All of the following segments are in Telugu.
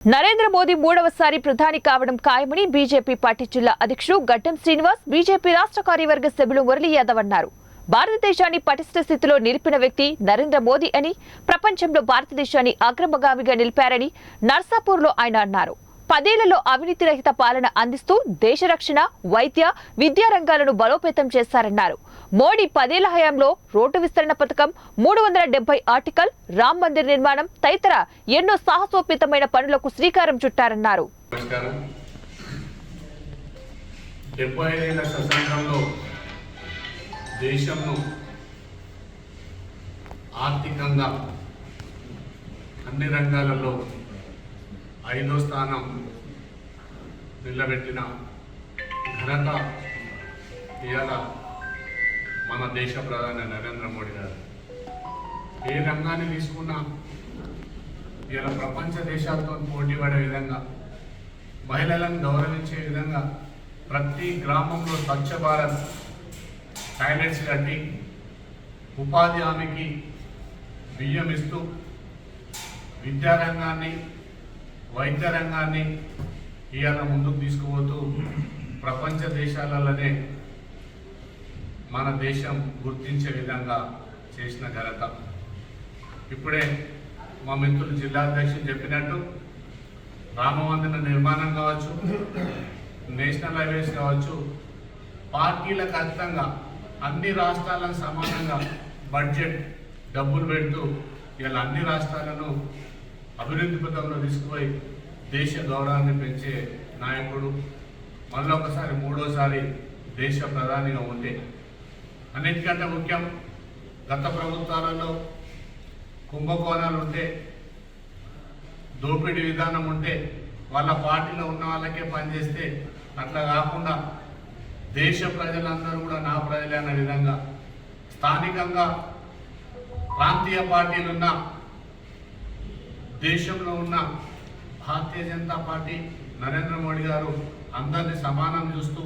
నరేంద్ర మోదీ మూడవసారి ప్రధాని కావడం ఖాయమని బీజేపీ పార్టీ జిల్లా అధ్యక్షుడు గడ్డం శ్రీనివాస్, బీజేపీ రాష్ట్ర కార్యవర్గ సభ్యులు మురళీ యాదవ్ అన్నారు. భారతదేశాన్ని పటిష్ట స్థితిలో నిలిపిన వ్యక్తి నరేంద్ర మోదీ అని, ప్రపంచంలో భారతదేశాన్ని అగ్రగామిగా నిలిపారని నర్సాపూర్లో ఆయన అన్నారు. 10 ఏళ్లలో అవినీతి రహిత పాలన అందిస్తూ దేశ రక్షణ, వైద్య, విద్యా రంగాలను బలోపేతం చేశారన్నారు. మోడీ 10 ఏళ్ల హయాంలో రోడ్డు విస్తరణ పథకం, 370 ఆర్టికల్, రామ్ మందిర్ నిర్మాణం తదితర ఎన్నో సాహసోపేతమైన పనులకు శ్రీకారం చుట్టారన్నారు. దేశంలో ఆర్థికంగా అన్ని రంగాలలో 5వ స్థానం నిలబెట్టిన ఘనత ఇవాళ మన దేశ ప్రధాని నరేంద్ర మోడీ గారు. ఏ రంగాన్ని తీసుకున్నా ఇవాళ ప్రపంచ దేశాలతో పోటీ పడే విధంగా, మహిళలను గౌరవించే విధంగా ప్రతి గ్రామంలో స్వచ్ఛ భారత్ టాయిలెట్స్ కట్టి ఉపాధి హామీకి బియ్యం ఇస్తూ విద్యారంగాన్ని, వైద్య రంగాన్ని ఇవాళ ముందుకు తీసుకుపోతూ ప్రపంచ దేశాలలోనే మన దేశం గుర్తించే విధంగా చేసిన ఘనత. ఇప్పుడే మా మిత్రులు జిల్లా అధ్యక్షులు చెప్పినట్టు రామమందిర నిర్మాణం కావచ్చు, నేషనల్ హైవేస్ కావచ్చు, పార్టీలకు అతీతంగా అన్ని రాష్ట్రాలకు సమానంగా బడ్జెట్ డబ్బులు పెడుతూ ఇలా అన్ని రాష్ట్రాలను అభివృద్ధి పథంలో తీసుకుపోయి దేశ గౌరవాన్ని పెంచే నాయకుడు. మళ్ళీ ఒకసారి మూడోసారి దేశ ప్రధానిగా ఉంటే అన్నిటికంటే ముఖ్యం, గత ప్రభుత్వాలలో కుంభకోణాలు ఉంటే, దోపిడీ విధానం ఉంటే వాళ్ళ పార్టీలో ఉన్న వాళ్ళకే పనిచేస్తే అట్లా కాకుండా దేశ ప్రజలందరూ కూడా నా ప్రజలే అనే విధంగా స్థానికంగా ప్రాంతీయ పార్టీలున్న దేశంలో ఉన్న భారతీయ జనతా పార్టీ, నరేంద్ర మోడీ గారు అందరినీ సమానం చూస్తూ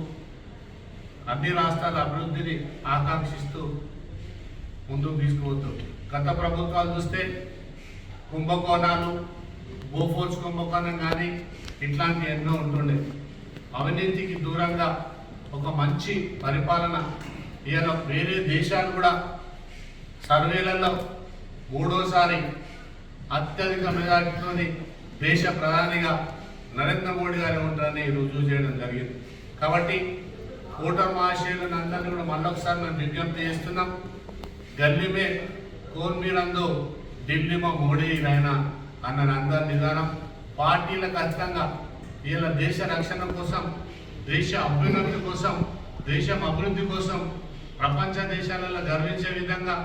అన్ని రాష్ట్రాల అభివృద్ధిని ఆకాంక్షిస్తూ ముందుకు తీసుకుపోతుంది. గత ప్రభుత్వాలు చూస్తే కుంభకోణాలు, బోఫోర్స్ కుంభకోణం కానీ ఇట్లాంటి ఎన్నో ఉంటుండే. అవినీతికి దూరంగా ఒక మంచి పరిపాలన. ఇవాళ వేరే దేశాలు కూడా సర్వేలలో మూడోసారి అత్యధిక మెజార్టీతోని దేశ ప్రధానిగా నరేంద్ర మోడీ గారు ఉంటారని రుజువు చేయడం జరిగింది. కాబట్టి ఓటర్ మహాశయులను అందరినీ కూడా మళ్ళొకసారి మేము విజ్ఞప్తి చేస్తున్నాం. గల్లీ మే కోన్ మీరందో ఢిల్లీ మా మోడీ ఆయన అన్న అందరి నిదానం. పార్టీలకు ఖచ్చితంగా వీళ్ళ దేశ రక్షణ కోసం, దేశ అభ్యున్నతి కోసం, దేశం అభివృద్ధి కోసం ప్రపంచ దేశాలలో గర్వించే విధంగా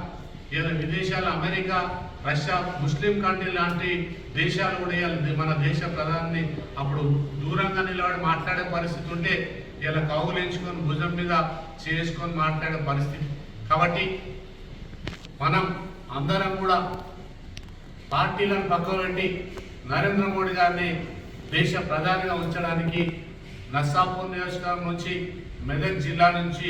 ఇలా విదేశాల అమెరికా, రష్యా, ముస్లిం కంట్రీ లాంటి దేశాలు కూడా మన దేశ ప్రధాని అప్పుడు దూరంగా నిలబడి మాట్లాడే పరిస్థితి ఉంటే ఇలా కౌగులించుకొని భుజం మీద చేసుకొని మాట్లాడే పరిస్థితి. కాబట్టి మనం అందరం కూడా పార్టీలను పక్కబెట్టి నరేంద్ర మోడీ గారిని దేశ ప్రధానిగా ఉంచడానికి నర్సాపూర్ నియోజకవర్గం నుంచి, మెదక్ జిల్లా నుంచి